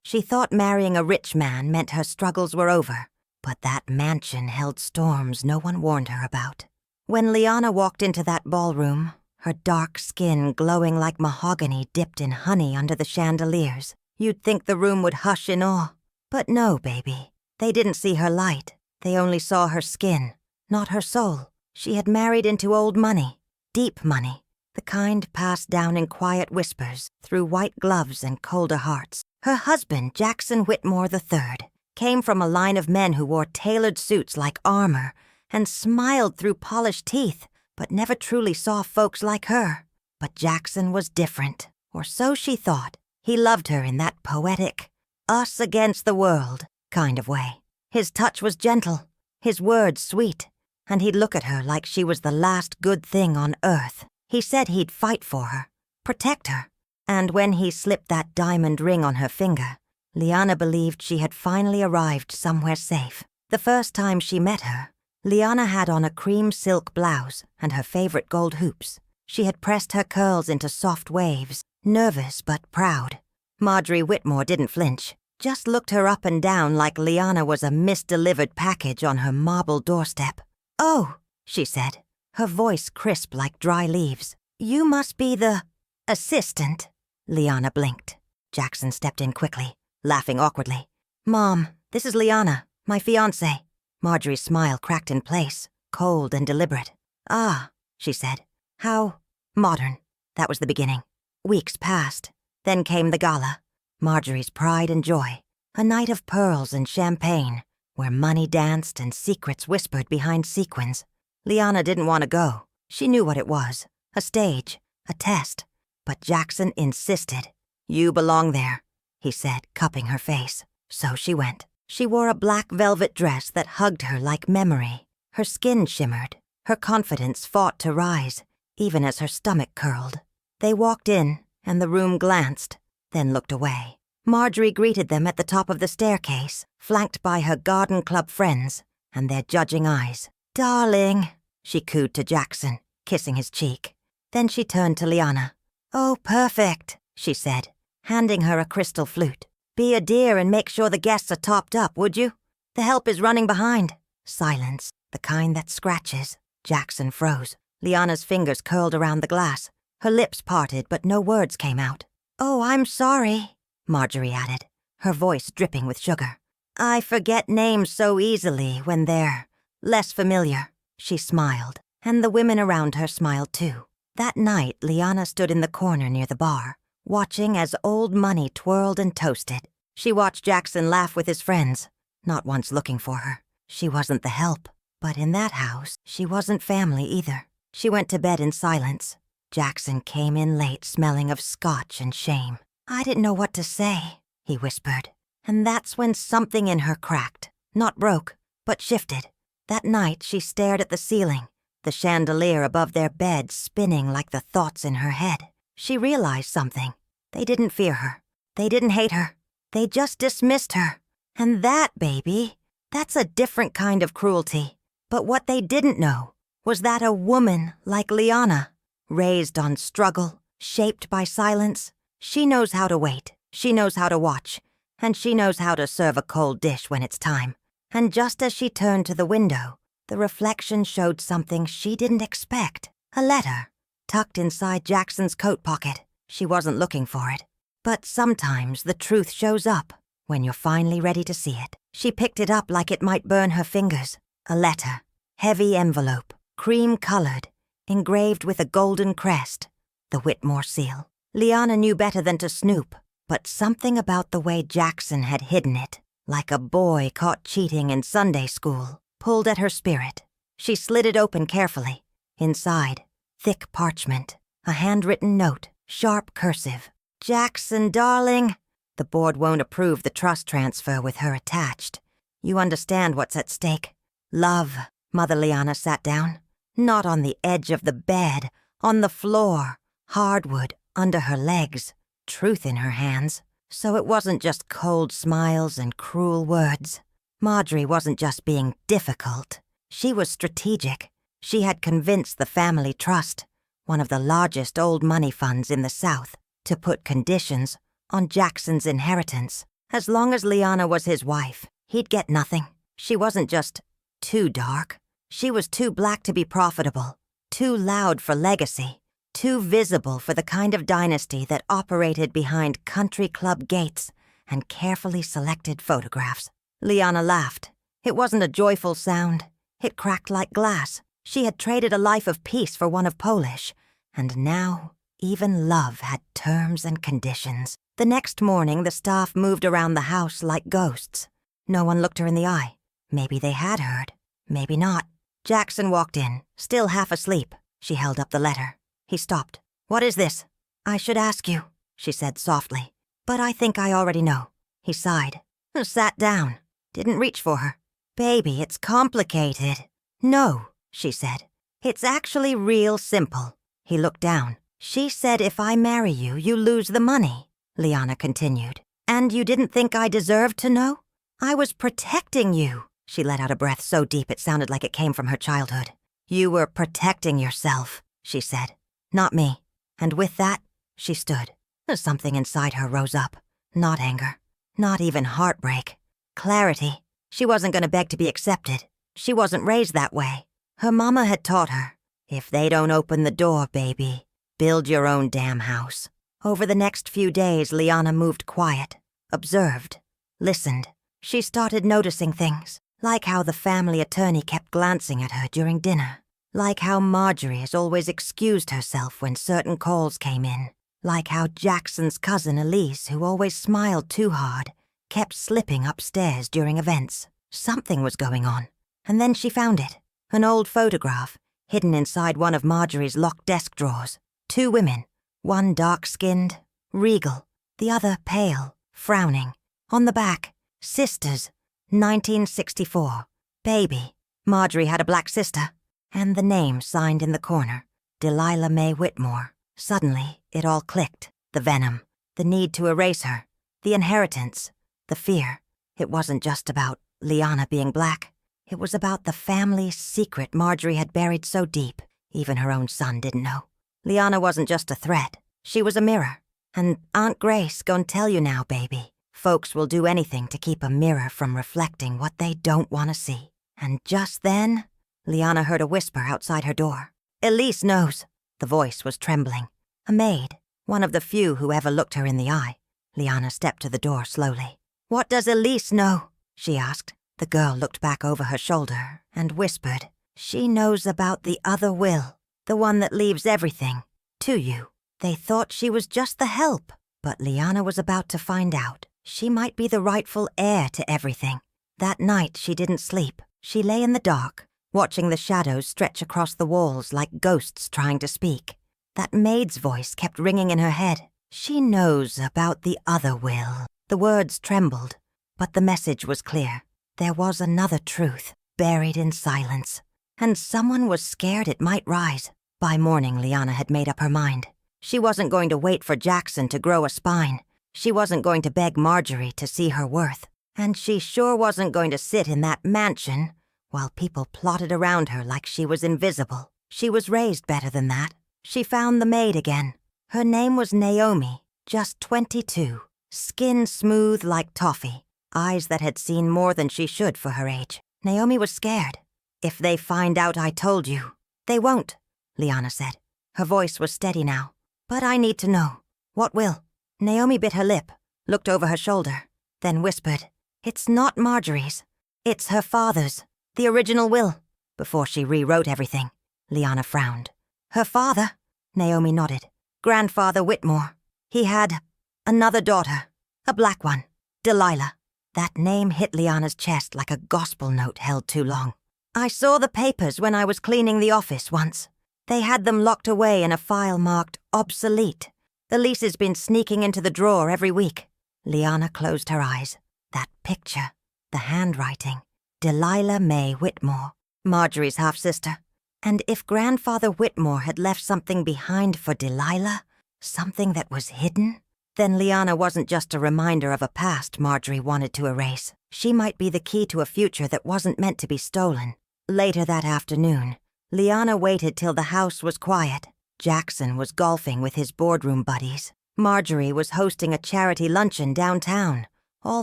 She thought marrying a rich man meant her struggles were over, but that mansion held storms no one warned her about. When Liana walked into that ballroom, her dark skin glowing like mahogany dipped in honey under the chandeliers, you'd think the room would hush in awe. But no, baby. They didn't see her light. They only saw her skin, not her soul. She had married into old money, deep money, the kind passed down in quiet whispers through white gloves and colder hearts. Her husband, Jackson Whitmore III, came from a line of men who wore tailored suits like armor and smiled through polished teeth, but never truly saw folks like her. But Jackson was different, or so she thought. He loved her in that poetic, us against the world kind of way. His touch was gentle, his words sweet, and he'd look at her like she was the last good thing on earth. He said he'd fight for her, protect her, and when he slipped that diamond ring on her finger, Liana believed she had finally arrived somewhere safe. The first time she met her, Liana had on a cream silk blouse and her favorite gold hoops. She had pressed her curls into soft waves, nervous but proud. Marjorie Whitmore didn't flinch, just looked her up and down like Liana was a misdelivered package on her marble doorstep. "Oh," she said, her voice crisp like dry leaves. "You must be the assistant." Liana blinked. Jackson stepped in quickly, laughing awkwardly. "Mom, this is Liana, my fiancé." Marjorie's smile cracked in place, cold and deliberate. "Ah," she said. "How modern." That was the beginning. Weeks passed. Then came the gala. Marjorie's pride and joy. A night of pearls and champagne, where money danced and secrets whispered behind sequins. Liana didn't want to go. She knew what it was. A stage. A test. But Jackson insisted. "You belong there," he said, cupping her face. So she went. She wore a black velvet dress that hugged her like memory. Her skin shimmered. Her confidence fought to rise, even as her stomach curled. They walked in, and the room glanced, then looked away. Marjorie greeted them at the top of the staircase, flanked by her garden club friends and their judging eyes. "Darling," she cooed to Jackson, kissing his cheek. Then she turned to Liana. "Oh, perfect," she said, handing her a crystal flute. "Be a dear and make sure the guests are topped up, would you? The help is running behind." Silence, the kind that scratches. Jackson froze. Liana's fingers curled around the glass. Her lips parted, but no words came out. "Oh, I'm sorry," Marjorie added, her voice dripping with sugar. "I forget names so easily when they're less familiar." She smiled, and the women around her smiled too. That night, Liana stood in the corner near the bar, watching as old money twirled and toasted. She watched Jackson laugh with his friends, not once looking for her. She wasn't the help, but in that house, she wasn't family either. She went to bed in silence. Jackson came in late, smelling of scotch and shame. "I didn't know what to say," he whispered. And that's when something in her cracked. Not broke, but shifted. That night, she stared at the ceiling, the chandelier above their bed spinning like the thoughts in her head. She realized something. They didn't fear her. They didn't hate her. They just dismissed her. And that, baby, that's a different kind of cruelty. But what they didn't know was that a woman like Liana, raised on struggle, shaped by silence, she knows how to wait, she knows how to watch, and she knows how to serve a cold dish when it's time. And just as she turned to the window, the reflection showed something she didn't expect. A letter, tucked inside Jackson's coat pocket. She wasn't looking for it. But sometimes the truth shows up when you're finally ready to see it. She picked it up like it might burn her fingers. A letter, heavy envelope, cream-colored, engraved with a golden crest, the Whitmore seal. Liana knew better than to snoop, but something about the way Jackson had hidden it, like a boy caught cheating in Sunday school, pulled at her spirit. She slid it open carefully. Inside, thick parchment, a handwritten note, sharp cursive. "Jackson, darling, the board won't approve the trust transfer with her attached. You understand what's at stake. Love." Mother Liana sat down. Not on the edge of the bed, on the floor, hardwood under her legs, truth in her hands. So it wasn't just cold smiles and cruel words. Marjorie wasn't just being difficult. She was strategic. She had convinced the family trust, one of the largest old money funds in the South, to put conditions on Jackson's inheritance. As long as Liana was his wife, he'd get nothing. She wasn't just too dark. She was too black to be profitable, too loud for legacy, too visible for the kind of dynasty that operated behind country club gates and carefully selected photographs. Liana laughed. It wasn't a joyful sound. It cracked like glass. She had traded a life of peace for one of Polish, and now even love had terms and conditions. The next morning, the staff moved around the house like ghosts. No one looked her in the eye. Maybe they had heard. Maybe not. Jackson walked in, still half asleep. She held up the letter. He stopped. "What is this?" "I should ask you," she said softly. "But I think I already know." He sighed. Sat down. Didn't reach for her. "Baby, it's complicated." "No," she said. "It's actually real simple." He looked down. "She said if I marry you, you lose the money," Liana continued. "And you didn't think I deserved to know? I was protecting you." She let out a breath so deep it sounded like it came from her childhood. "You were protecting yourself," she said. "Not me." And with that, she stood. Something inside her rose up. Not anger. Not even heartbreak. Clarity. She wasn't going to beg to be accepted. She wasn't raised that way. Her mama had taught her, if they don't open the door, baby, build your own damn house. Over the next few days, Liana moved quiet, observed, listened. She started noticing things, like how the family attorney kept glancing at her during dinner, like how Marjorie has always excused herself when certain calls came in, like how Jackson's cousin Elise, who always smiled too hard, kept slipping upstairs during events. Something was going on. And then she found it, an old photograph, hidden inside one of Marjorie's locked desk drawers. Two women, one dark-skinned, regal, the other pale, frowning. On the back, sisters, 1964, baby. Marjorie had a black sister, and the name signed in the corner, Delilah May Whitmore. Suddenly, it all clicked. The venom, the need to erase her, the inheritance, the fear. It wasn't just about Liana being black. It was about the family secret Marjorie had buried so deep, even her own son didn't know. Liana wasn't just a threat. She was a mirror. And Aunt Grace gon' tell you now, baby. Folks will do anything to keep a mirror from reflecting what they don't want to see. And just then, Liana heard a whisper outside her door. "Elise knows." The voice was trembling. A maid, one of the few who ever looked her in the eye. Liana stepped to the door slowly. "What does Elise know?" she asked. The girl looked back over her shoulder and whispered, "She knows about the other will, the one that leaves everything to you." They thought she was just the help, but Liana was about to find out. She might be the rightful heir to everything. That night she didn't sleep. She lay in the dark, watching the shadows stretch across the walls like ghosts trying to speak. That maid's voice kept ringing in her head. "She knows about the other will." The words trembled, but the message was clear. There was another truth, buried in silence, and someone was scared it might rise. By morning, Liana had made up her mind. She wasn't going to wait for Jackson to grow a spine. She wasn't going to beg Marjorie to see her worth. And she sure wasn't going to sit in that mansion while people plotted around her like she was invisible. She was raised better than that. She found the maid again. Her name was Naomi, just 22, skin smooth like toffee. Eyes that had seen more than she should for her age. Naomi was scared. "If they find out I told you." "They won't," Liana said. Her voice was steady now. "But I need to know. What will?" Naomi bit her lip, looked over her shoulder, then whispered, "It's not Marjorie's. It's her father's, the original will." Before she rewrote everything, Liana frowned. "Her father?" Naomi nodded. "Grandfather Whitmore. He had another daughter, a black one, Delilah." That name hit Liana's chest like a gospel note held too long. "I saw the papers when I was cleaning the office once. They had them locked away in a file marked obsolete. Elise's been sneaking into the drawer every week." Liana closed her eyes. That picture, the handwriting. Delilah May Whitmore, Marjorie's half-sister. And if Grandfather Whitmore had left something behind for Delilah, something that was hidden, then Liana wasn't just a reminder of a past Marjorie wanted to erase. She might be the key to a future that wasn't meant to be stolen. Later that afternoon, Liana waited till the house was quiet. Jackson was golfing with his boardroom buddies. Marjorie was hosting a charity luncheon downtown, all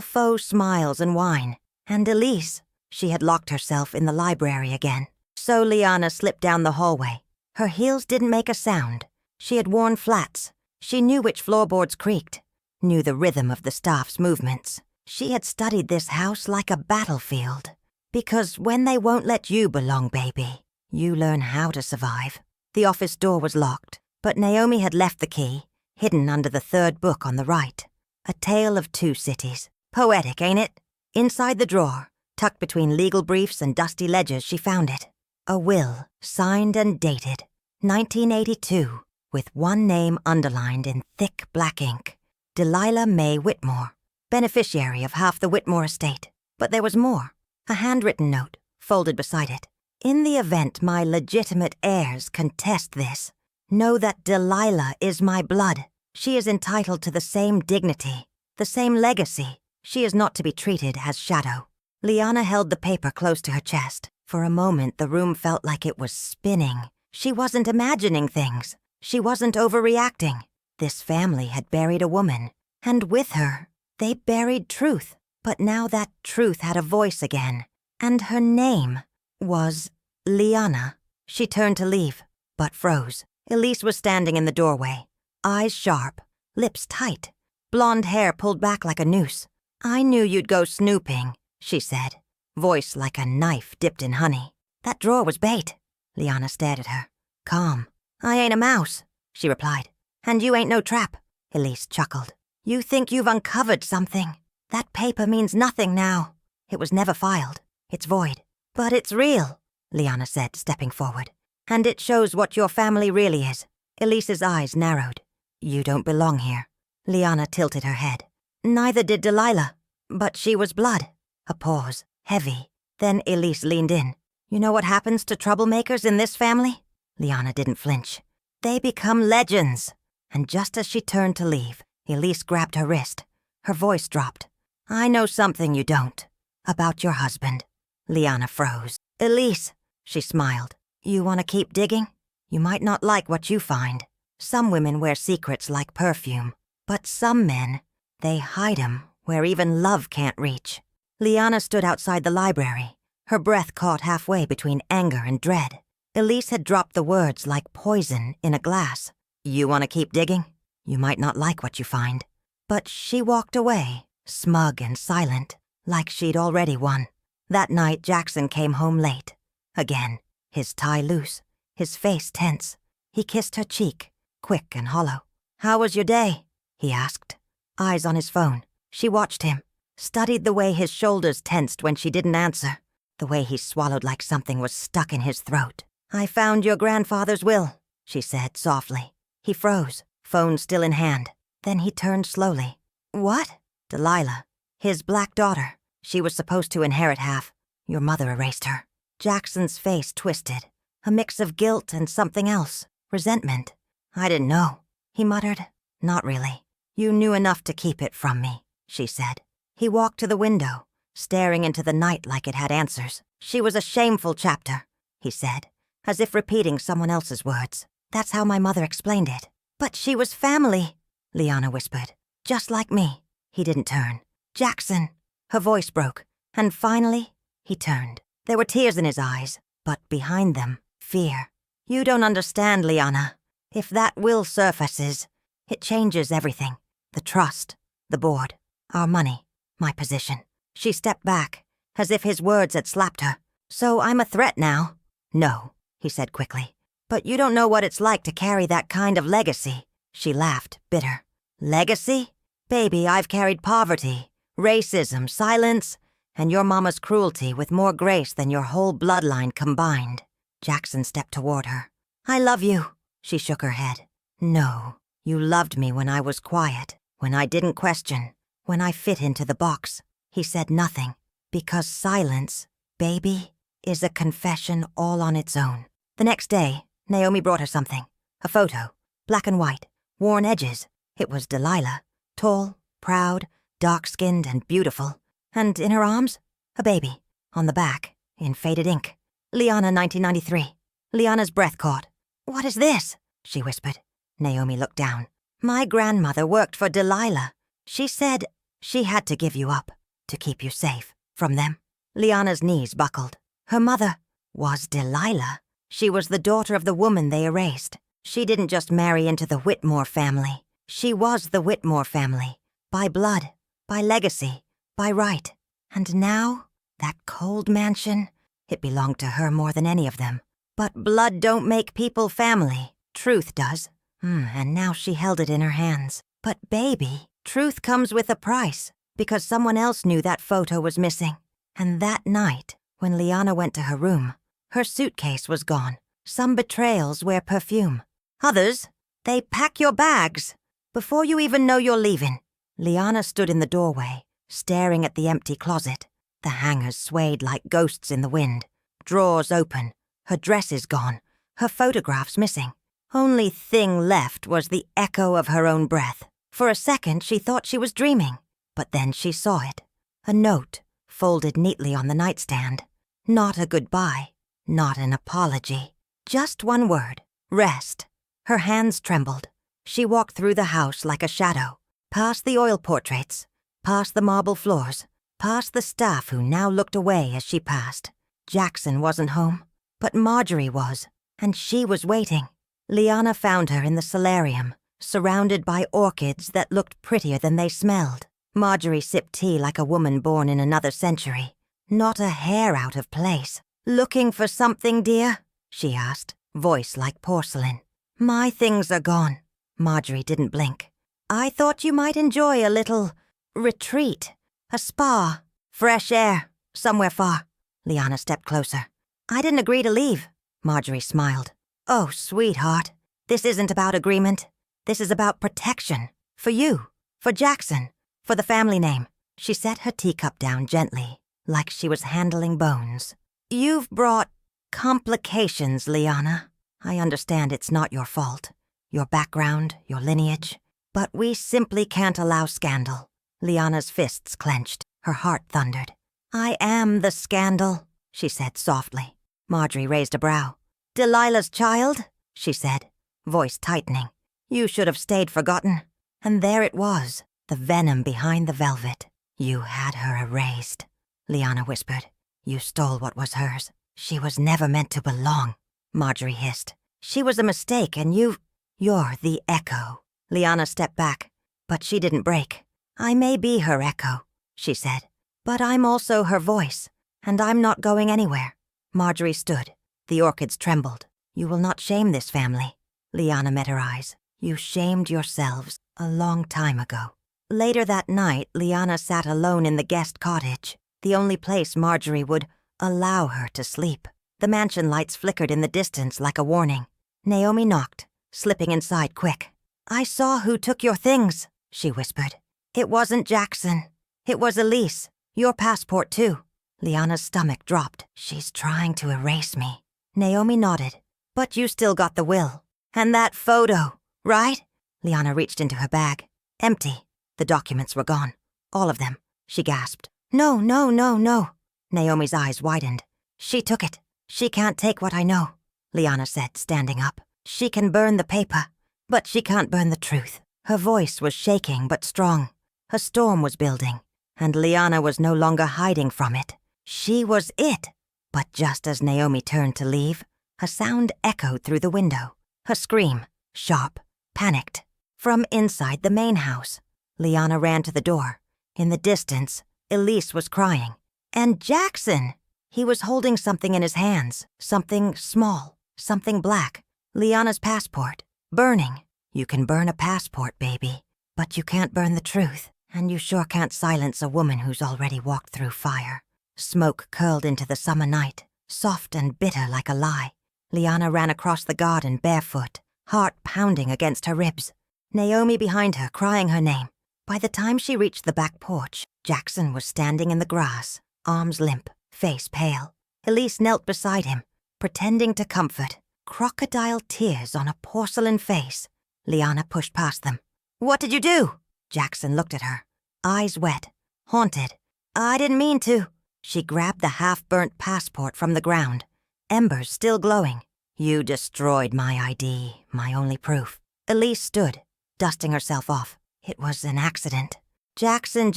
faux smiles and wine. And Elise, she had locked herself in the library again. So Liana slipped down the hallway. Her heels didn't make a sound. She had worn flats. She knew which floorboards creaked, knew the rhythm of the staff's movements. She had studied this house like a battlefield. Because when they won't let you belong, baby, you learn how to survive. The office door was locked, but Naomi had left the key, hidden under the third book on the right. A Tale of Two Cities. Poetic, ain't it? Inside the drawer, tucked between legal briefs and dusty ledgers, she found it. A will, signed and dated, 1982, with one name underlined in thick black ink. Delilah May Whitmore, beneficiary of half the Whitmore estate. But there was more. A handwritten note, folded beside it. In the event my legitimate heirs contest this, know that Delilah is my blood. She is entitled to the same dignity, the same legacy. She is not to be treated as shadow. Liana held the paper close to her chest. For a moment, the room felt like it was spinning. She wasn't imagining things. She wasn't overreacting. This family had buried a woman, and with her, they buried truth. But now that truth had a voice again, and her name was Liana. She turned to leave, but froze. Elise was standing in the doorway, eyes sharp, lips tight, blonde hair pulled back like a noose. "I knew you'd go snooping," she said, voice like a knife dipped in honey. "That drawer was bait." Liana stared at her. "Calm. I ain't a mouse," she replied. "And you ain't no trap." Elise chuckled. "You think you've uncovered something. That paper means nothing now. It was never filed. It's void. But it's real," Liana said, stepping forward. "And it shows what your family really is." Elise's eyes narrowed. "You don't belong here." Liana tilted her head. "Neither did Delilah. But she was blood." A pause, heavy. Then Elise leaned in. "You know what happens to troublemakers in this family?" Liana didn't flinch. "They become legends." And just as she turned to leave, Elise grabbed her wrist. Her voice dropped. "I know something you don't. About your husband." Liana froze. "Elise," she smiled. "You want to keep digging? You might not like what you find. Some women wear secrets like perfume. But some men, they hide 'em where even love can't reach." Liana stood outside the library, her breath caught halfway between anger and dread. Elise had dropped the words like poison in a glass. "You want to keep digging? You might not like what you find." But she walked away, smug and silent, like she'd already won. That night, Jackson came home late. Again, his tie loose, his face tense. He kissed her cheek, quick and hollow. "How was your day?" he asked. Eyes on his phone. She watched him, studied the way his shoulders tensed when she didn't answer, the way he swallowed like something was stuck in his throat. "I found your grandfather's will," she said softly. He froze, phone still in hand. Then he turned slowly. "What?" "Delilah. His black daughter. She was supposed to inherit half. Your mother erased her." Jackson's face twisted, a mix of guilt and something else, resentment. "I didn't know," he muttered. "Not really. You knew enough to keep it from me," she said. He walked to the window, staring into the night like it had answers. "She was a shameful chapter," he said, as if repeating someone else's words. "That's how my mother explained it." "But she was family," Liana whispered. "Just like me." He didn't turn. "Jackson." Her voice broke, and finally, he turned. There were tears in his eyes, but behind them, fear. "You don't understand, Liana. If that will surfaces, it changes everything. The trust, the board, our money, my position." She stepped back, as if his words had slapped her. "So I'm a threat now?" "No," he said quickly. "But you don't know what it's like to carry that kind of legacy." She laughed, bitter. "Legacy? Baby, I've carried poverty, racism, silence, and your mama's cruelty with more grace than your whole bloodline combined." Jackson stepped toward her. "I love you." She shook her head. "No, you loved me when I was quiet, when I didn't question, when I fit into the box." He said nothing, because silence, baby, is a confession all on its own. The next day, Naomi brought her something. A photo, black and white, worn edges. It was Delilah, tall, proud, dark-skinned and beautiful. And in her arms, a baby. On the back, in faded ink, Liana 1993. Liana's breath caught. "What is this?" she whispered. Naomi looked down. "My grandmother worked for Delilah. She said..." She had to give you up, to keep you safe from them. Liana's knees buckled. Her mother was Delilah. She was the daughter of the woman they erased. She didn't just marry into the Whitmore family. She was the Whitmore family. By blood, by legacy, by right. And now, that cold mansion, it belonged to her more than any of them. But blood don't make people family. Truth does. And now she held it in her hands. But baby, truth comes with a price, because someone else knew that photo was missing. And that night, when Liana went to her room, her suitcase was gone. Some betrayals wear perfume. Others, they pack your bags before you even know you're leaving. Liana stood in the doorway, staring at the empty closet. The hangers swayed like ghosts in the wind. Drawers open, her dresses gone, her photographs missing. Only thing left was the echo of her own breath. For a second, she thought she was dreaming, but then she saw it. A note, folded neatly on the nightstand. Not a goodbye, not an apology. Just one word, rest. Her hands trembled. She walked through the house like a shadow, past the oil portraits, past the marble floors, past the staff who now looked away as she passed. Jackson wasn't home, but Marjorie was, and she was waiting. Liana found her in the solarium, surrounded by orchids that looked prettier than they smelled. Marjorie sipped tea like a woman born in another century, not a hair out of place. "Looking for something, dear?" she asked, voice like porcelain. "My things are gone." Marjorie didn't blink. "I thought you might enjoy a little retreat, a spa, fresh air, somewhere far." Liana stepped closer. "I didn't agree to leave." Marjorie smiled. "Oh, sweetheart, this isn't about agreement. This is about protection. For you, for Jackson, for the family name." She set her teacup down gently, like she was handling bones. "You've brought complications, Liana. I understand it's not your fault, your background, your lineage, but we simply can't allow scandal." Liana's fists clenched, her heart thundered. "I am the scandal," she said softly. Marjorie raised a brow. "Delilah's child?" she said, voice tightening. "You should have stayed forgotten." And there it was, the venom behind the velvet. "You had her erased," Liana whispered. "You stole what was hers. She was never meant to belong," Marjorie hissed. "She was a mistake, and you're the echo." Liana stepped back, but she didn't break. "I may be her echo," she said, "but I'm also her voice, and I'm not going anywhere." Marjorie stood. The orchids trembled. "You will not shame this family." Liana met her eyes. "You shamed yourselves a long time ago." Later that night, Liana sat alone in the guest cottage, the only place Marjorie would allow her to sleep. The mansion lights flickered in the distance like a warning. Naomi knocked, slipping inside quick. "I saw who took your things," she whispered. "It wasn't Jackson. It was Elise. Your passport, too." Liana's stomach dropped. "She's trying to erase me." Naomi nodded. "But you still got the will. And that photo, right?" Liana reached into her bag. Empty. The documents were gone. All of them. She gasped. "No, no, no, no." Naomi's eyes widened. "She took it. She can't take what I know," Liana said, standing up. "She can burn the paper, but she can't burn the truth." Her voice was shaking but strong. A storm was building, and Liana was no longer hiding from it. She was it. But just as Naomi turned to leave, a sound echoed through the window. A scream, sharp, panicked, from inside the main house. Liana ran to the door. In the distance, Elise was crying. And Jackson! He was holding something in his hands, something small, something black. Liana's passport, burning. You can burn a passport, baby, but you can't burn the truth, and you sure can't silence a woman who's already walked through fire. Smoke curled into the summer night, soft and bitter like a lie. Liana ran across the garden barefoot, heart pounding against her ribs. Naomi behind her, crying her name. By the time she reached the back porch, Jackson was standing in the grass, arms limp, face pale. Elise knelt beside him, pretending to comfort, crocodile tears on a porcelain face. Liana pushed past them. "What did you do?" Jackson looked at her, eyes wet, haunted. "I didn't mean to." She grabbed the half-burnt passport from the ground, embers still glowing. "You destroyed my ID, my only proof." Elise stood, dusting herself off. "It was an accident." Jackson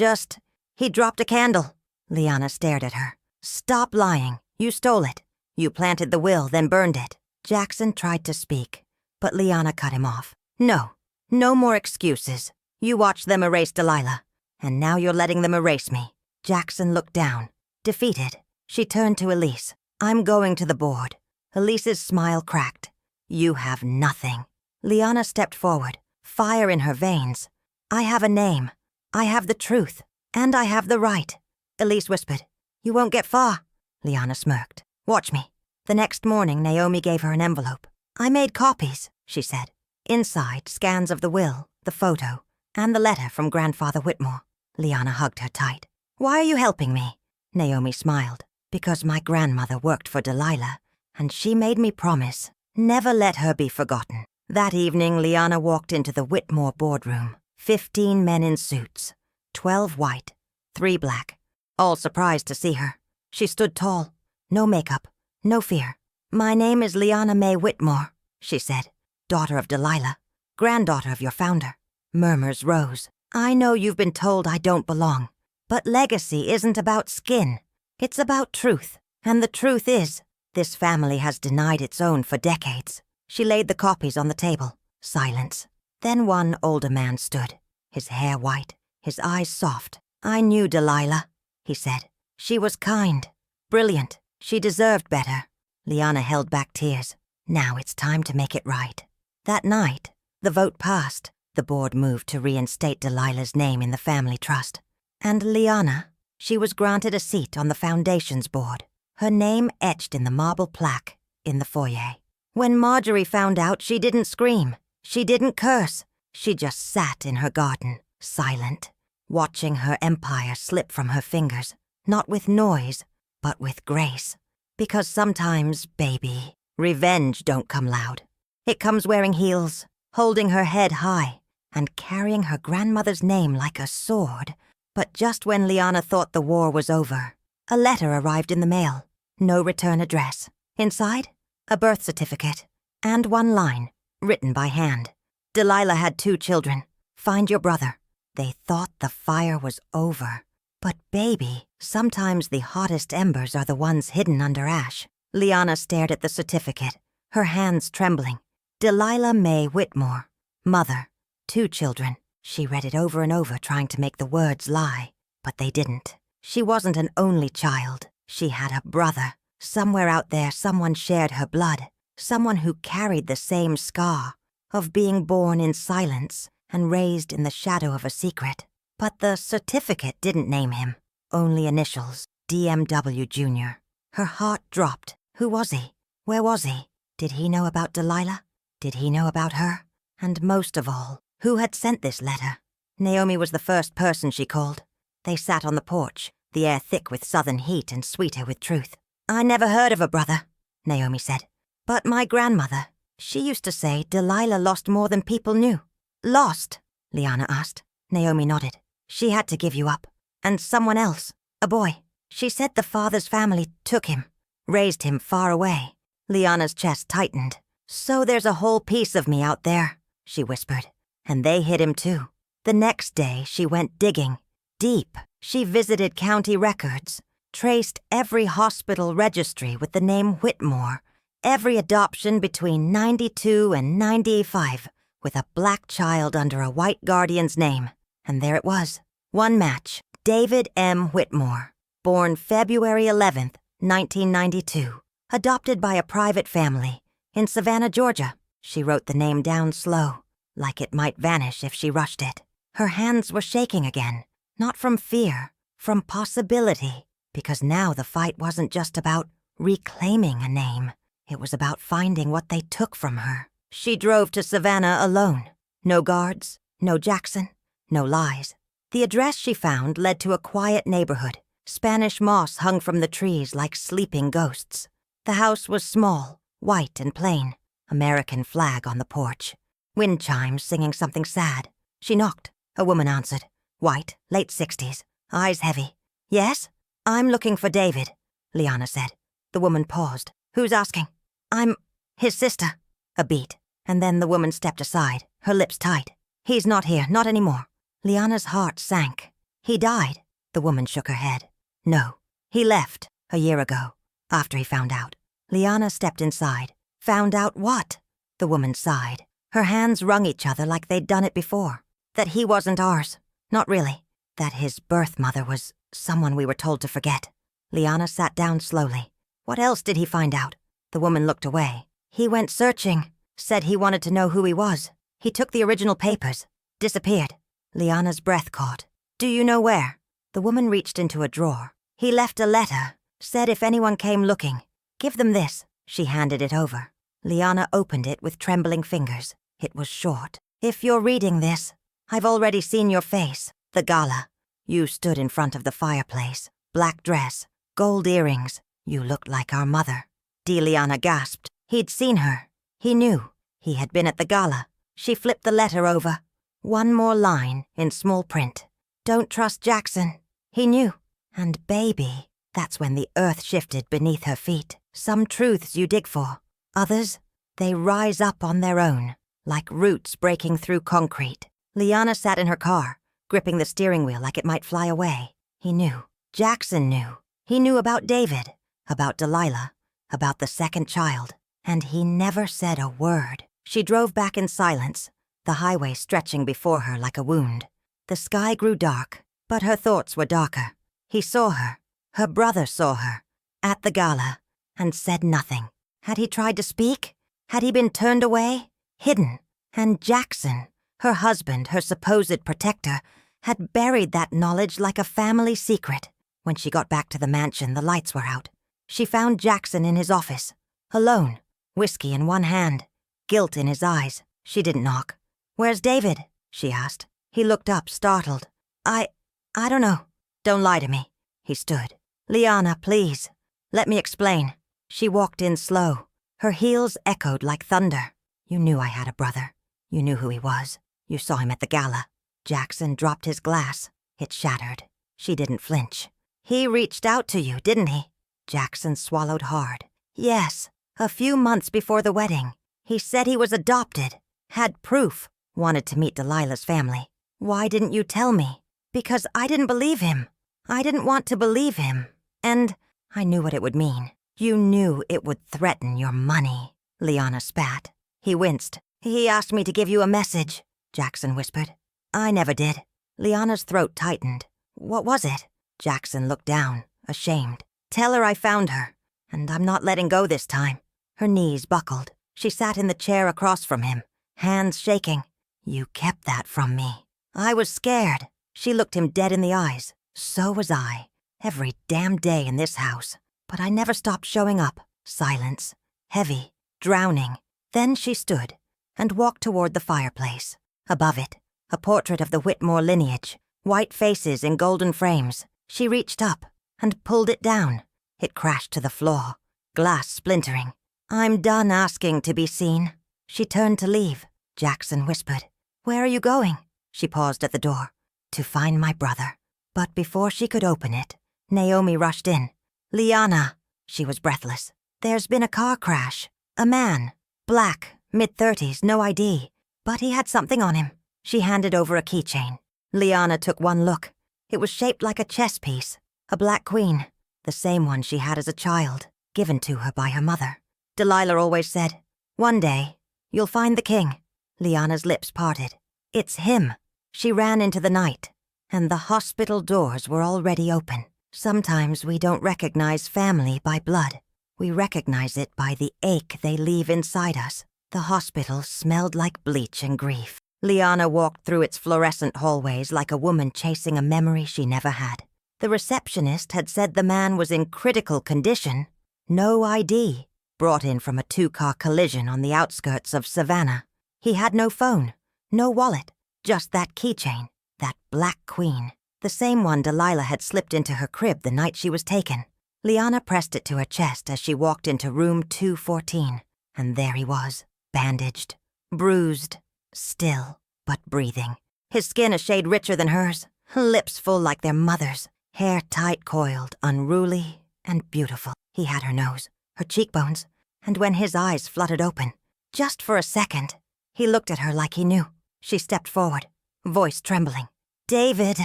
he dropped a candle. Liana stared at her. Stop lying. You stole it. You planted the will, then burned it. Jackson tried to speak, but Liana cut him off. No. No more excuses. You watched them erase Delilah, and now you're letting them erase me. Jackson looked down. Defeated, she turned to Elise. I'm going to the board. Elise's smile cracked. You have nothing. Liana stepped forward, fire in her veins. I have a name. I have the truth. And I have the right. Elise whispered. You won't get far. Liana smirked. Watch me. The next morning, Naomi gave her an envelope. I made copies, she said. Inside, scans of the will, the photo, and the letter from Grandfather Whitmore. Liana hugged her tight. Why are you helping me? Naomi smiled. Because my grandmother worked for Delilah, and she made me promise never let her be forgotten. That evening, Liana walked into the Whitmore boardroom. 15 men in suits, 12 white, 3 black, all surprised to see her. She stood tall, no makeup, no fear. My name is Liana May Whitmore, she said, daughter of Delilah, granddaughter of your founder. Murmurs rose. I know you've been told I don't belong, but legacy isn't about skin. It's about truth, and the truth is, this family has denied its own for decades. She laid the copies on the table. Silence. Then one older man stood, his hair white, his eyes soft. I knew Delilah, he said. She was kind, brilliant. She deserved better. Liana held back tears. Now it's time to make it right. That night, the vote passed. The board moved to reinstate Delilah's name in the family trust. And Liana, she was granted a seat on the foundation's board, her name etched in the marble plaque in the foyer. When Marjorie found out, she didn't scream. She didn't curse. She just sat in her garden, silent, watching her empire slip from her fingers, not with noise, but with grace. Because sometimes, baby, revenge don't come loud. It comes wearing heels, holding her head high, and carrying her grandmother's name like a sword. But just when Liana thought the war was over, a letter arrived in the mail. No return address. Inside, a birth certificate, and one line, written by hand. Delilah had 2 children. Find your brother. They thought the fire was over. But baby, sometimes the hottest embers are the ones hidden under ash. Liana stared at the certificate, her hands trembling. Delilah May Whitmore. Mother. 2 children. She read it over and over, trying to make the words lie. But they didn't. She wasn't an only child. She had a brother. Somewhere out there, someone shared her blood. Someone who carried the same scar of being born in silence and raised in the shadow of a secret. But the certificate didn't name him. Only initials. DMW Jr. Her heart dropped. Who was he? Where was he? Did he know about Delilah? Did he know about her? And most of all, who had sent this letter? Naomi was the first person she called. They sat on the porch, the air thick with southern heat and sweeter with truth. I never heard of a brother, Naomi said. But my grandmother, she used to say Delilah lost more than people knew. Lost? Liana asked. Naomi nodded. She had to give you up. And someone else, a boy. She said the father's family took him, raised him far away. Liana's chest tightened. So there's a whole piece of me out there, she whispered. And they hid him too. The next day, she went digging. Deep. She visited county records, traced every hospital registry with the name Whitmore, every adoption between 92 and 95, with a black child under a white guardian's name. And there it was. One match. David M. Whitmore, born February 11th, 1992, adopted by a private family in Savannah, Georgia. She wrote the name down slow, like it might vanish if she rushed it. Her hands were shaking again, not from fear, from possibility, because now the fight wasn't just about reclaiming a name. It was about finding what they took from her. She drove to Savannah alone. No guards, no Jackson, no lies. The address she found led to a quiet neighborhood. Spanish moss hung from the trees like sleeping ghosts. The house was small, white and plain, American flag on the porch. Wind chimes singing something sad. She knocked. A woman answered. White, late 60s, eyes heavy. Yes? I'm looking for David, Liana said. The woman paused. Who's asking? I'm his sister. A beat, and then the woman stepped aside, her lips tight. He's not here, not anymore. Liana's heart sank. He died. The woman shook her head. No, he left a year ago, after he found out. Liana stepped inside. Found out what? The woman sighed. Her hands wrung each other like they'd done it before. That he wasn't ours. Not really. That his birth mother was someone we were told to forget. Liana sat down slowly. What else did he find out? The woman looked away. He went searching. Said he wanted to know who he was. He took the original papers. Disappeared. Liana's breath caught. Do you know where? The woman reached into a drawer. He left a letter. Said if anyone came looking, give them this. She handed it over. Liana opened it with trembling fingers. It was short. If you're reading this, I've already seen your face. The gala. You stood in front of the fireplace. Black dress. Gold earrings. You looked like our mother. Liana gasped. He'd seen her. He knew. He had been at the gala. She flipped the letter over. One more line in small print. Don't trust Jackson. He knew. And baby, that's when the earth shifted beneath her feet. Some truths you dig for. Others, they rise up on their own, like roots breaking through concrete. Liana sat in her car, gripping the steering wheel like it might fly away. He knew. Jackson knew. He knew about David, about Delilah, about the second child. And he never said a word. She drove back in silence, the highway stretching before her like a wound. The sky grew dark, but her thoughts were darker. He saw her. Her brother saw her. At the gala, and said nothing. Had he tried to speak? Had he been turned away? Hidden? And Jackson, her husband, her supposed protector, had buried that knowledge like a family secret. When she got back to the mansion, the lights were out. She found Jackson in his office, alone, whiskey in one hand, guilt in his eyes. She didn't knock. Where's David? She asked. He looked up, startled. I don't know. Don't lie to me. He stood. Liana, please. Let me explain. She walked in slow. Her heels echoed like thunder. You knew I had a brother. You knew who he was. You saw him at the gala. Jackson dropped his glass. It shattered. She didn't flinch. He reached out to you, didn't he? Jackson swallowed hard. Yes, a few months before the wedding. He said he was adopted. Had proof. Wanted to meet Delilah's family. Why didn't you tell me? Because I didn't believe him. I didn't want to believe him. And I knew what it would mean. You knew it would threaten your money. Liana spat. He winced. He asked me to give you a message, Jackson whispered. I never did. Liana's throat tightened. What was it? Jackson looked down, ashamed. Tell her I found her, and I'm not letting go this time. Her knees buckled. She sat in the chair across from him, hands shaking. You kept that from me. I was scared. She looked him dead in the eyes. So was I. Every damn day in this house. But I never stopped showing up. Silence. Heavy. Drowning. Then she stood and walked toward the fireplace. Above it, a portrait of the Whitmore lineage. White faces in golden frames. She reached up and pulled it down. It crashed to the floor. Glass splintering. I'm done asking to be seen. She turned to leave. Jackson whispered. Where are you going? She paused at the door. To find my brother. But before she could open it, Naomi rushed in. Liana. She was breathless. There's been a car crash. A man. Black. Mid-30s, no ID. But he had something on him. She handed over a keychain. Liana took one look. It was shaped like a chess piece. A black queen. The same one she had as a child, given to her by her mother. Delilah always said, one day, you'll find the king. Liana's lips parted. It's him. She ran into the night, and the hospital doors were already open. Sometimes we don't recognize family by blood. We recognize it by the ache they leave inside us. The hospital smelled like bleach and grief. Liana walked through its fluorescent hallways like a woman chasing a memory she never had. The receptionist had said the man was in critical condition. No ID. Brought in from a two-car collision on the outskirts of Savannah. He had no phone, no wallet, just that keychain, that black queen. The same one Delilah had slipped into her crib the night she was taken. Liana pressed it to her chest as she walked into room 214. And there he was, bandaged, bruised, still, but breathing. His skin a shade richer than hers, lips full like their mother's, hair tight coiled, unruly, and beautiful. He had her nose, her cheekbones, and when his eyes fluttered open, just for a second, he looked at her like he knew. She stepped forward, voice trembling. David!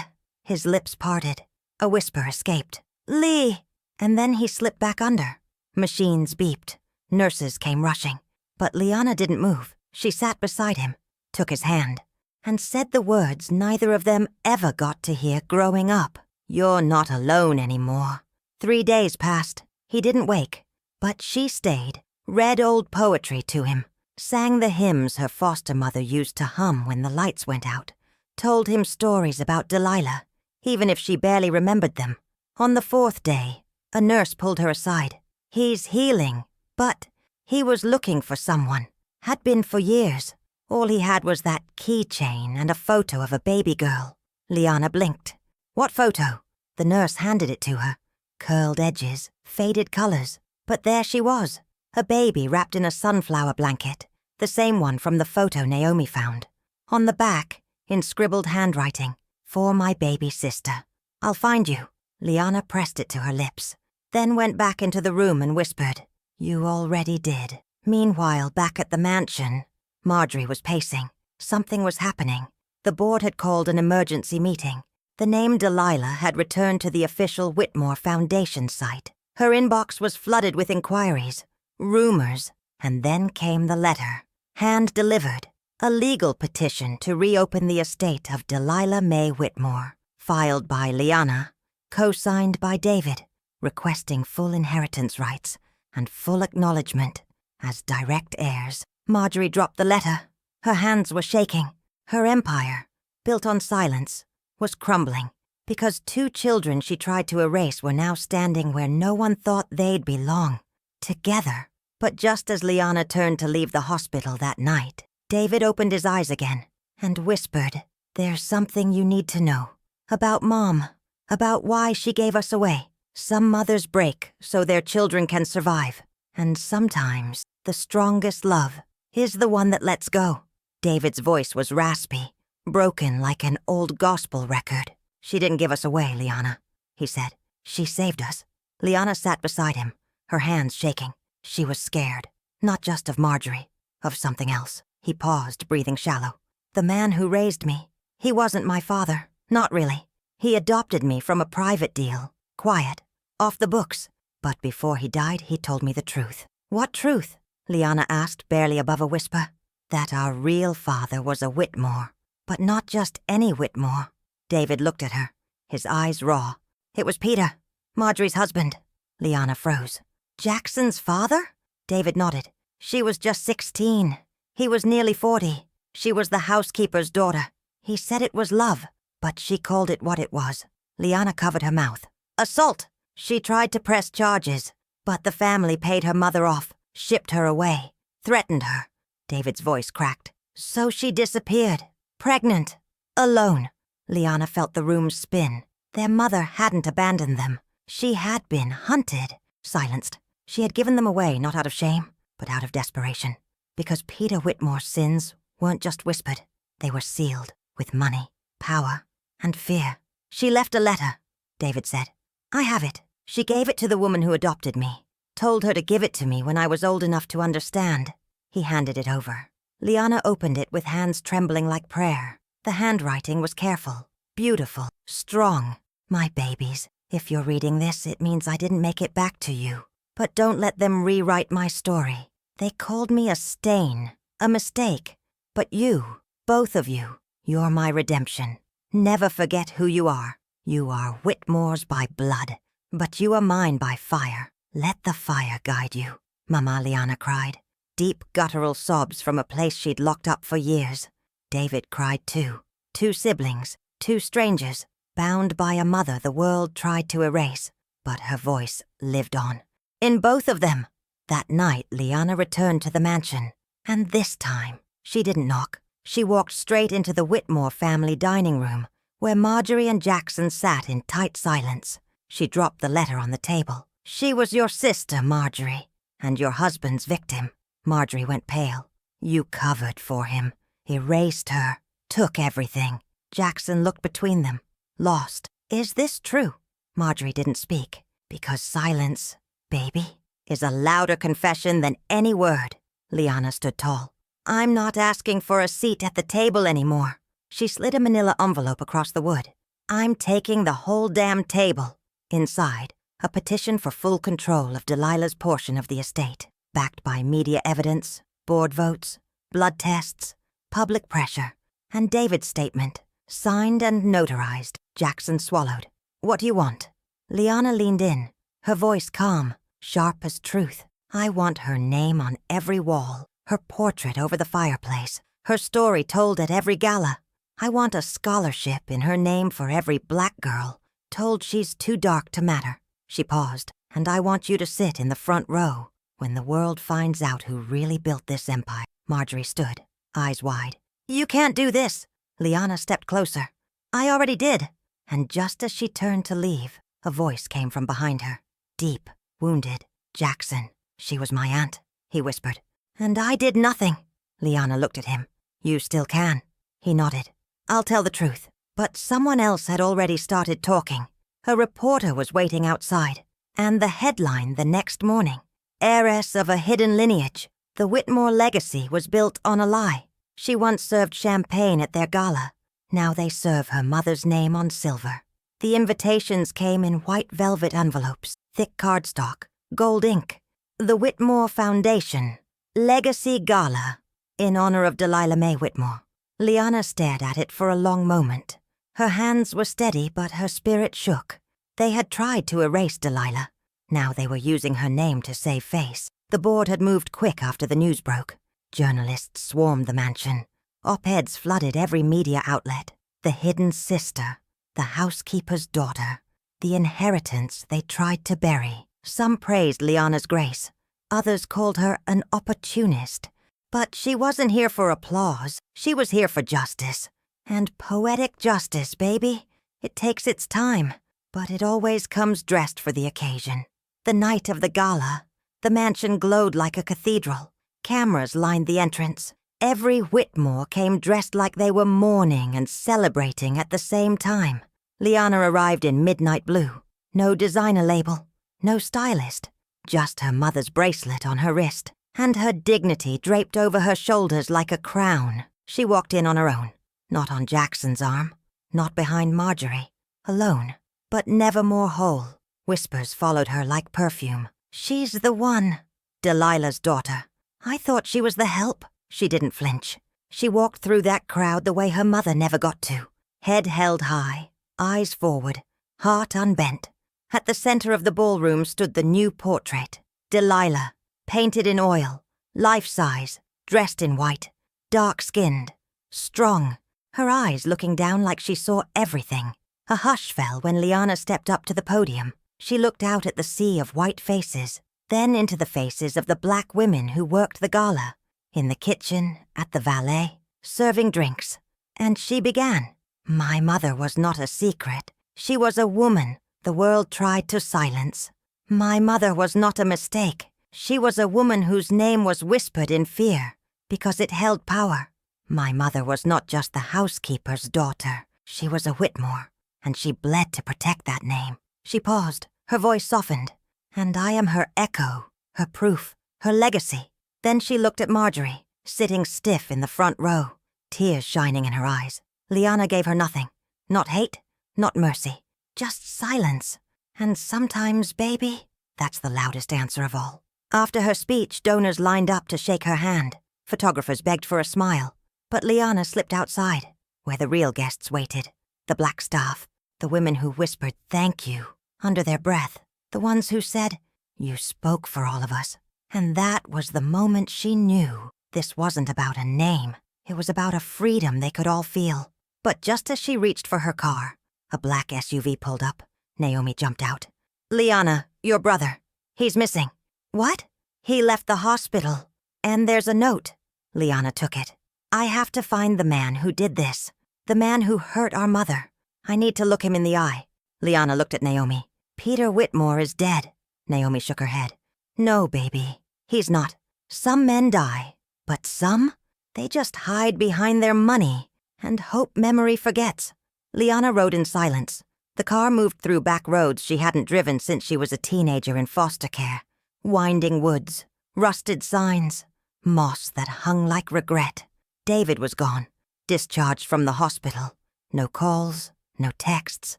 His lips parted. A whisper escaped. Lee! And then he slipped back under. Machines beeped. Nurses came rushing. But Liana didn't move. She sat beside him, took his hand, and said the words neither of them ever got to hear growing up. You're not alone anymore. 3 days passed. He didn't wake. But she stayed, read old poetry to him, sang the hymns her foster mother used to hum when the lights went out, told him stories about Delilah, even if she barely remembered them. On the 4th day, a nurse pulled her aside. He's healing, but he was looking for someone. Had been for years. All he had was that keychain and a photo of a baby girl. Liana blinked. What photo? The nurse handed it to her. Curled edges, faded colors. But there she was, a baby wrapped in a sunflower blanket, the same one from the photo Naomi found. On the back, in scribbled handwriting, for my baby sister. I'll find you. Liana pressed it to her lips, then went back into the room and whispered, You already did. Meanwhile, back at the mansion, Marjorie was pacing. Something was happening. The board had called an emergency meeting. The name Delilah had returned to the official Whitmore Foundation site. Her inbox was flooded with inquiries, rumors, and then came the letter. Hand-delivered. A legal petition to reopen the estate of Delilah May Whitmore, filed by Liana, co-signed by David, requesting full inheritance rights and full acknowledgement as direct heirs. Marjorie dropped the letter. Her hands were shaking. Her empire, built on silence, was crumbling because 2 children she tried to erase were now standing where no one thought they'd belong, together. But just as Liana turned to leave the hospital that night, David opened his eyes again and whispered, There's something you need to know. About Mom. About why she gave us away. Some mothers break so their children can survive. And sometimes the strongest love is the one that lets go. David's voice was raspy, broken like an old gospel record. She didn't give us away, Liana, he said. She saved us. Liana sat beside him, her hands shaking. She was scared, not just of Marjorie, of something else. He paused, breathing shallow. The man who raised me, he wasn't my father, not really. He adopted me from a private deal, quiet, off the books. But before he died, he told me the truth. What truth? Liana asked, barely above a whisper. That our real father was a Whitmore, but not just any Whitmore. David looked at her, his eyes raw. It was Peter, Marjorie's husband. Liana froze. Jackson's father? David nodded. She was just 16. He was nearly 40. She was the housekeeper's daughter. He said it was love, but she called it what it was. Liana covered her mouth. Assault! She tried to press charges, but the family paid her mother off, shipped her away, threatened her. David's voice cracked. So she disappeared, pregnant, alone. Liana felt the room spin. Their mother hadn't abandoned them. She had been hunted, silenced. She had given them away not out of shame, but out of desperation. Because Peter Whitmore's sins weren't just whispered. They were sealed with money, power, and fear. She left a letter, David said. I have it. She gave it to the woman who adopted me. Told her to give it to me when I was old enough to understand. He handed it over. Liana opened it with hands trembling like prayer. The handwriting was careful, beautiful, strong. My babies, if you're reading this, it means I didn't make it back to you. But don't let them rewrite my story. They called me a stain, a mistake. But you, both of you, you're my redemption. Never forget who you are. You are Whitmore's by blood, but you are mine by fire. Let the fire guide you, Mama Liana cried. Deep guttural sobs from a place she'd locked up for years. David cried too. 2 siblings, 2 strangers, bound by a mother the world tried to erase, but her voice lived on. In both of them. That night, Liana returned to the mansion, and this time, she didn't knock. She walked straight into the Whitmore family dining room, where Marjorie and Jackson sat in tight silence. She dropped the letter on the table. She was your sister, Marjorie, and your husband's victim. Marjorie went pale. You covered for him, erased her, took everything. Jackson looked between them, lost. Is this true? Marjorie didn't speak, because silence, baby, is a louder confession than any word. Liana stood tall. I'm not asking for a seat at the table anymore. She slid a manila envelope across the wood. "I'm taking the whole damn table." Inside, a petition for full control of Delilah's portion of the estate, backed by media evidence, board votes, blood tests, public pressure, and David's statement, signed and notarized. Jackson swallowed. "What do you want?" Liana leaned in, her voice calm, sharp as truth. "I want her name on every wall, her portrait over the fireplace, her story told at every gala. I want a scholarship in her name for every black girl told she's too dark to matter." She paused. "And I want you to sit in the front row when the world finds out who really built this empire." Marjorie stood, eyes wide. "You can't do this." Liana stepped closer. "I already did." And just as she turned to leave, a voice came from behind her. Deep, wounded. "Jackson, she was my aunt," he whispered. "And I did nothing." Liana looked at him. "You still can." He nodded. "I'll tell the truth." But someone else had already started talking. A reporter was waiting outside. And the headline the next morning: "Heiress of a hidden lineage. The Whitmore legacy was built on a lie. She once served champagne at their gala. Now they serve her mother's name on silver." The invitations came in white velvet envelopes, thick cardstock, gold ink. "The Whitmore Foundation. Legacy Gala. In honor of Delilah May Whitmore." Liana stared at it for a long moment. Her hands were steady, but her spirit shook. They had tried to erase Delilah. Now they were using her name to save face. The board had moved quick after the news broke. Journalists swarmed the mansion. Op-eds flooded every media outlet. The hidden sister, the housekeeper's daughter, the inheritance they tried to bury. Some praised Liana's grace. Others called her an opportunist. But she wasn't here for applause. She was here for justice. And poetic justice, baby. It takes its time, but it always comes dressed for the occasion. The night of the gala, the mansion glowed like a cathedral. Cameras lined the entrance. Every Whitmore came dressed like they were mourning and celebrating at the same time. Liana arrived in midnight blue. No designer label, no stylist. Just her mother's bracelet on her wrist, and her dignity draped over her shoulders like a crown. She walked in on her own. Not on Jackson's arm, not behind Marjorie. Alone, but never more whole. Whispers followed her like perfume. "She's the one." Delilah's daughter. "I thought she was the help." She didn't flinch. She walked through that crowd the way her mother never got to. Head held high, eyes forward, heart unbent. At the center of the ballroom stood the new portrait. Delilah, painted in oil, life-size, dressed in white, dark-skinned, strong. Her eyes looking down like she saw everything. A hush fell when Liana stepped up to the podium. She looked out at the sea of white faces, then into the faces of the black women who worked the gala. In the kitchen, at the valet, serving drinks. And she began. "My mother was not a secret. She was a woman the world tried to silence. My mother was not a mistake. She was a woman whose name was whispered in fear, because it held power. My mother was not just the housekeeper's daughter. She was a Whitmore, and she bled to protect that name." She paused, her voice softened. "And I am her echo, her proof, her legacy." Then she looked at Marjorie, sitting stiff in the front row, tears shining in her eyes. Liana gave her nothing. Not hate, not mercy, just silence. And sometimes, baby, that's the loudest answer of all. After her speech, donors lined up to shake her hand. Photographers begged for a smile. But Liana slipped outside, where the real guests waited. The black staff, the women who whispered "thank you" under their breath. The ones who said, "You spoke for all of us." And that was the moment she knew this wasn't about a name. It was about a freedom they could all feel. But just as she reached for her car, a black SUV pulled up. Naomi jumped out. "Liana, your brother. He's missing." "What?" "He left the hospital. And there's a note." Liana took it. "I have to find the man who did this. The man who hurt our mother. I need to look him in the eye." Liana looked at Naomi. "Peter Whitmore is dead." Naomi shook her head. "No, baby. He's not. Some men die. But some? They just hide behind their money and hope memory forgets." Liana rode in silence. The car moved through back roads she hadn't driven since she was a teenager in foster care. Winding woods, rusted signs, moss that hung like regret. David was gone. discharged from the hospital. No calls, no texts,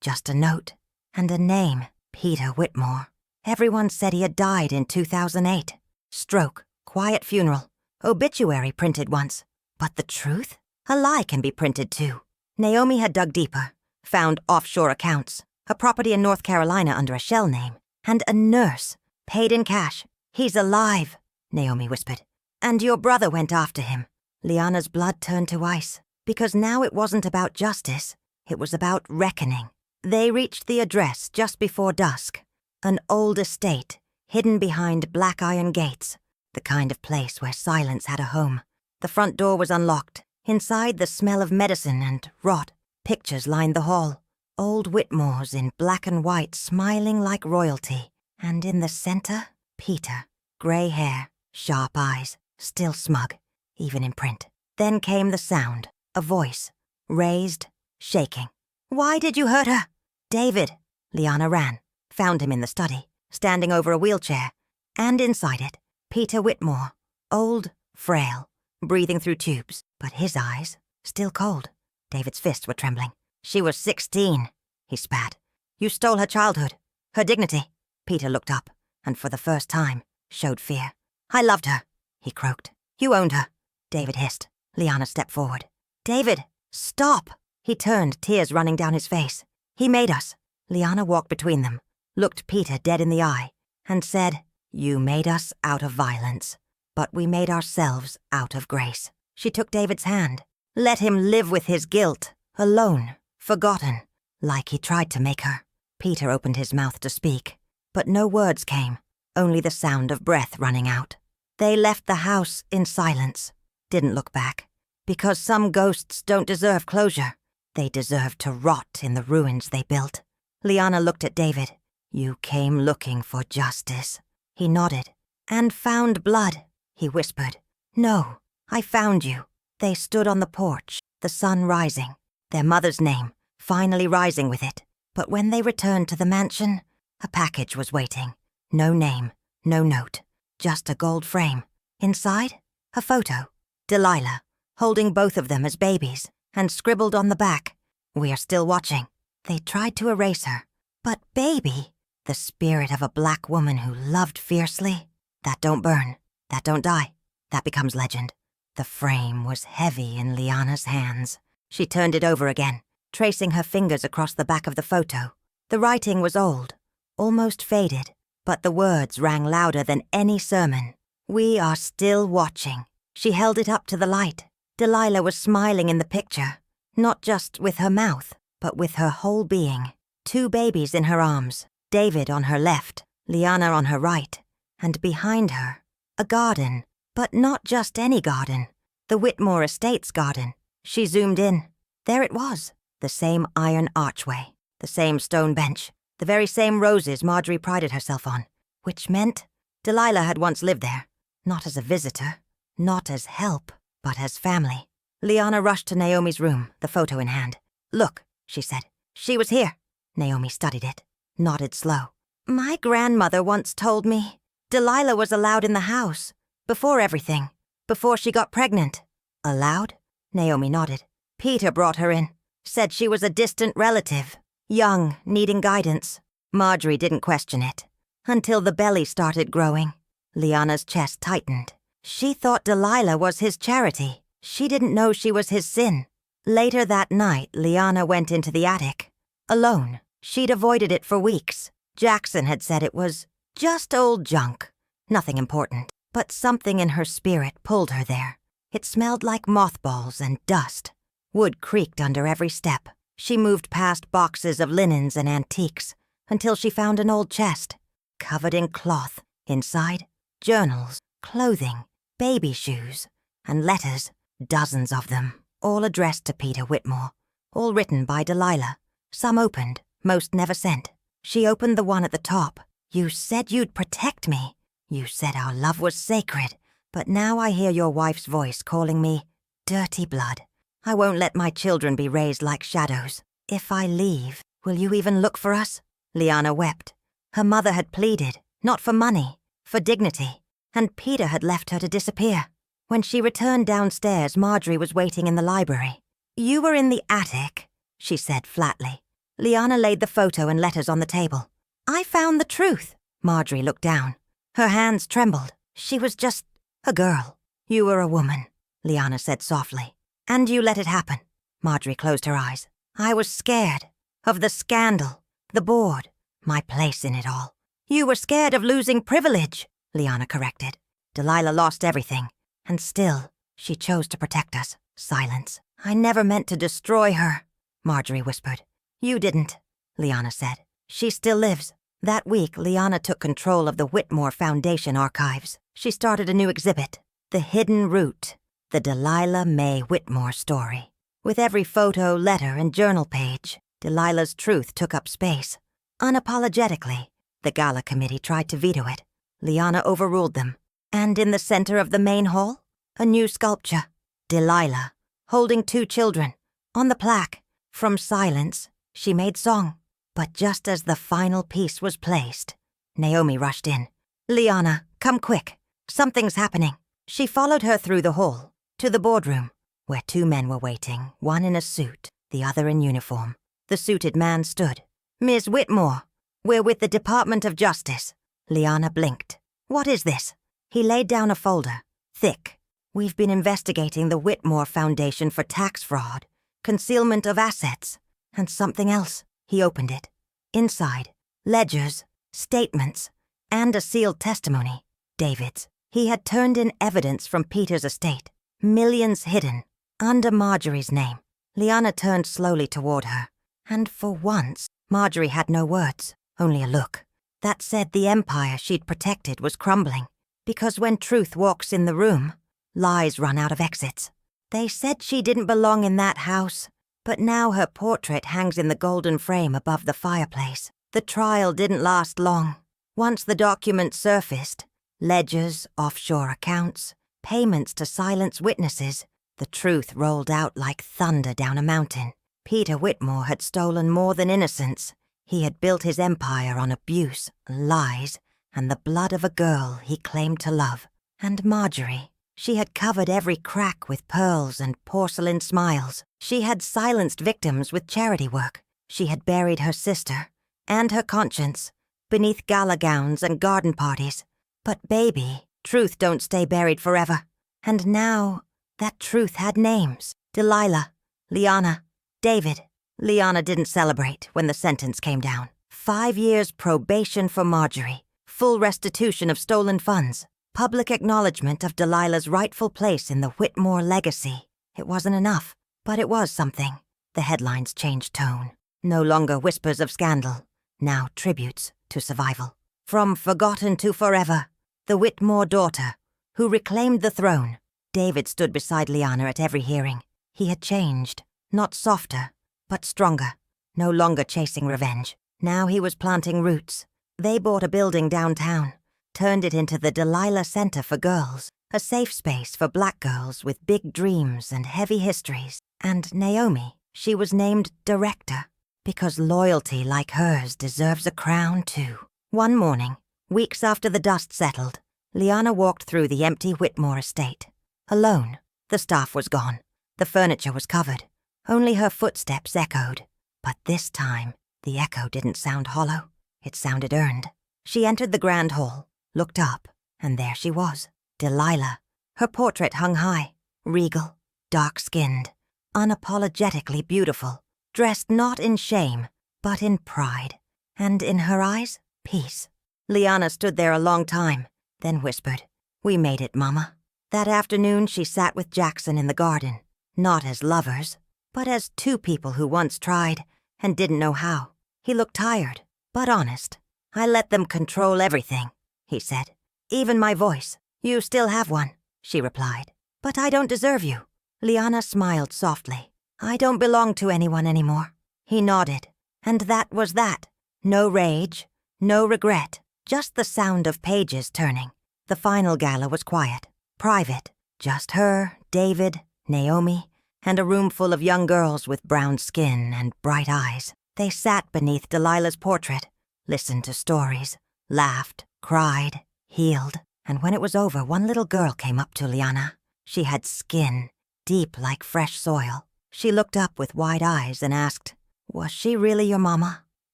just a note. And a name, Peter Whitmore. Everyone said he had died in 2008. Stroke, quiet funeral, obituary printed once. But the truth? A lie can be printed too. Naomi had dug deeper, found offshore accounts, a property in North Carolina under a shell name, and a nurse, paid in cash. He's alive, Naomi whispered. And your brother went after him. Liana's blood turned to ice, because now it wasn't about justice, it was about reckoning. They reached the address just before dusk, an old estate hidden behind black iron gates, the kind of place where silence had a home. The front door was unlocked. Inside, the smell of medicine and rot. Pictures lined the hall. Old Whitmores in black and white smiling like royalty. And in the center, Peter. Grey hair, sharp eyes, still smug, even in print. Then came the sound, a voice, raised, shaking. Why did you hurt her? David. Liana ran, found him in the study, standing over a wheelchair. And inside it, Peter Whitmore, old, frail, breathing through tubes, but his eyes, still cold. David's fists were trembling. She was 16, he spat. You stole her childhood, her dignity. Peter looked up, and for the first time, showed fear. I loved her, he croaked. You owned her. David hissed. Liana stepped forward. David, stop! He turned, tears running down his face. He made us. Liana walked between them, looked Peter dead in the eye, and said, You made us out of violence, but we made ourselves out of grace. She took David's hand. Let him live with his guilt, alone, forgotten, like he tried to make her. Peter opened his mouth to speak, but no words came, only the sound of breath running out. They left the house in silence, didn't look back, because some ghosts don't deserve closure. They deserve to rot in the ruins they built. Liana looked at David. You came looking for justice. He nodded. And found blood, he whispered. No, I found you. They stood on the porch, the sun rising, their mother's name finally rising with it. But when they returned to the mansion, a package was waiting. No name, no note, just a gold frame. Inside, a photo. Delilah, holding both of them as babies, and scribbled on the back, We are still watching. They tried to erase her. But baby, the spirit of a black woman who loved fiercely, that don't burn, that don't die, that becomes legend. The frame was heavy in Liana's hands. She turned it over again, tracing her fingers across the back of the photo. The writing was old, almost faded, but the words rang louder than any sermon. We are still watching. She held it up to the light. Delilah was smiling in the picture, not just with her mouth, but with her whole being. 2 babies in her arms, David on her left, Liana on her right, and behind her, a garden, but not just any garden, the Whitmore Estates garden. She zoomed in. There it was, the same iron archway, the same stone bench, the very same roses Marjorie prided herself on, which meant Delilah had once lived there, not as a visitor, not as help, but as family. Liana rushed to Naomi's room, the photo in hand. Look, she said. She was here. Naomi studied it, nodded slow. My grandmother once told me Delilah was allowed in the house, before everything, before she got pregnant. Allowed? Naomi nodded. Peter brought her in, said she was a distant relative, young, needing guidance. Marjorie didn't question it, until the belly started growing. Liana's chest tightened. She thought Delilah was his charity. She didn't know she was his sin. Later that night, Liana went into the attic. Alone. She'd avoided it for weeks. Jackson had said it was just old junk. Nothing important. But something in her spirit pulled her there. It smelled like mothballs and dust. Wood creaked under every step. She moved past boxes of linens and antiques until she found an old chest, covered in cloth. Inside, journals, clothing, baby shoes, and letters, dozens of them, all addressed to Peter Whitmore, all written by Delilah. Some opened, most never sent. She opened the one at the top. You said you'd protect me. You said our love was sacred, but now I hear your wife's voice calling me dirty blood. I won't let my children be raised like shadows. If I leave, will you even look for us? Liana wept. Her mother had pleaded, not for money, for dignity, and Peter had left her to disappear. When she returned downstairs, Marjorie was waiting in the library. "You were in the attic," she said flatly. Liana laid the photo and letters on the table. "I found the truth." Marjorie looked down. Her hands trembled. "She was just a girl. You were a woman," Liana said softly. "And you let it happen." Marjorie closed her eyes. "I was scared. Of the scandal. The board. My place in it all." "You were scared of losing privilege," Liana corrected. "Delilah lost everything. And still, she chose to protect us." Silence. "I never meant to destroy her," Marjorie whispered. "You didn't," Liana said. "She still lives." That week, Liana took control of the Whitmore Foundation archives. She started a new exhibit, The Hidden Root, the Delilah May Whitmore story. With every photo, letter, and journal page, Delilah's truth took up space. Unapologetically, the gala committee tried to veto it. Liana overruled them. And in the center of the main hall, a new sculpture, Delilah, holding 2 children. On the plaque, "From silence, she made song." But just as the final piece was placed, Naomi rushed in. "Liana, come quick. Something's happening." She followed her through the hall, to the boardroom, where 2 men were waiting, one in a suit, the other in uniform. The suited man stood. "Ms. Whitmore, we're with the Department of Justice." Liana blinked. "What is this?" He laid down a folder, thick. "We've been investigating the Whitmore Foundation for tax fraud, concealment of assets, and something else." He opened it. Inside, ledgers, statements, and a sealed testimony. David's. He had turned in evidence from Peter's estate. Millions hidden, under Marjorie's name. Liana turned slowly toward her, and for once, Marjorie had no words, only a look. That said the empire she'd protected was crumbling, because when truth walks in the room, lies run out of exits. They said she didn't belong in that house, but now her portrait hangs in the golden frame above the fireplace. The trial didn't last long. Once the documents surfaced, ledgers, offshore accounts, payments to silence witnesses, the truth rolled out like thunder down a mountain. Peter Whitmore had stolen more than innocence. He had built his empire on abuse, lies, and the blood of a girl he claimed to love. And Marjorie, she had covered every crack with pearls and porcelain smiles. She had silenced victims with charity work. She had buried her sister and her conscience beneath gala gowns and garden parties. But baby, truth don't stay buried forever. And now, that truth had names. Delilah, Liana, David. Liana didn't celebrate when the sentence came down. 5 years probation for Marjorie, full restitution of stolen funds, public acknowledgement of Delilah's rightful place in the Whitmore legacy. It wasn't enough, but it was something. The headlines changed tone. No longer whispers of scandal, now tributes to survival. From forgotten to forever, the Whitmore daughter, who reclaimed the throne. David stood beside Liana at every hearing. He had changed, not softer, but stronger, no longer chasing revenge. Now he was planting roots. They bought a building downtown, turned it into the Delilah Center for Girls, a safe space for black girls with big dreams and heavy histories. And Naomi, she was named director, because loyalty like hers deserves a crown too. One morning, weeks after the dust settled, Liana walked through the empty Whitmore estate. Alone, the staff was gone. The furniture was covered. Only her footsteps echoed. But this time, the echo didn't sound hollow. It sounded earned. She entered the grand hall, looked up, and there she was, Delilah. Her portrait hung high, regal, dark-skinned, unapologetically beautiful, dressed not in shame, but in pride. And in her eyes, peace. Liana stood there a long time, then whispered, "We made it, Mama." That afternoon she sat with Jackson in the garden, not as lovers, but as 2 people who once tried and didn't know how. He looked tired, but honest. "I let them control everything," he said. "Even my voice." "You still have one," she replied. "But I don't deserve you." Liana smiled softly. "I don't belong to anyone anymore." He nodded, and that was that. No rage, no regret, just the sound of pages turning. The final gala was quiet, private. Just her, David, Naomi, and a room full of young girls with brown skin and bright eyes. They sat beneath Delilah's portrait, listened to stories, laughed, cried, healed. And when it was over, one little girl came up to Liana. She had skin, deep like fresh soil. She looked up with wide eyes and asked, "Was she really your mama?"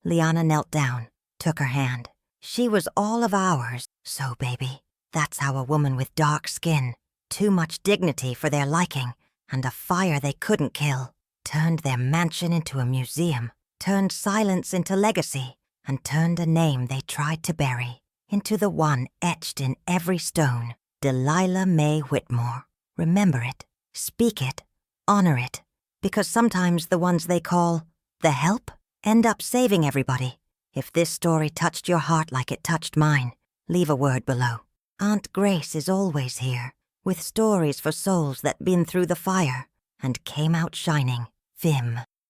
Liana knelt down, took her hand. "She was all of ours, so baby. That's how a woman with dark skin, too much dignity for their liking, and a fire they couldn't kill, turned their mansion into a museum, turned silence into legacy, and turned a name they tried to bury into the one etched in every stone, Delilah May Whitmore. Remember it, speak it, honor it, because sometimes the ones they call the help end up saving everybody. If this story touched your heart like it touched mine, leave a word below. Aunt Grace is always here, with stories for souls that been through the fire and came out shining. Fim.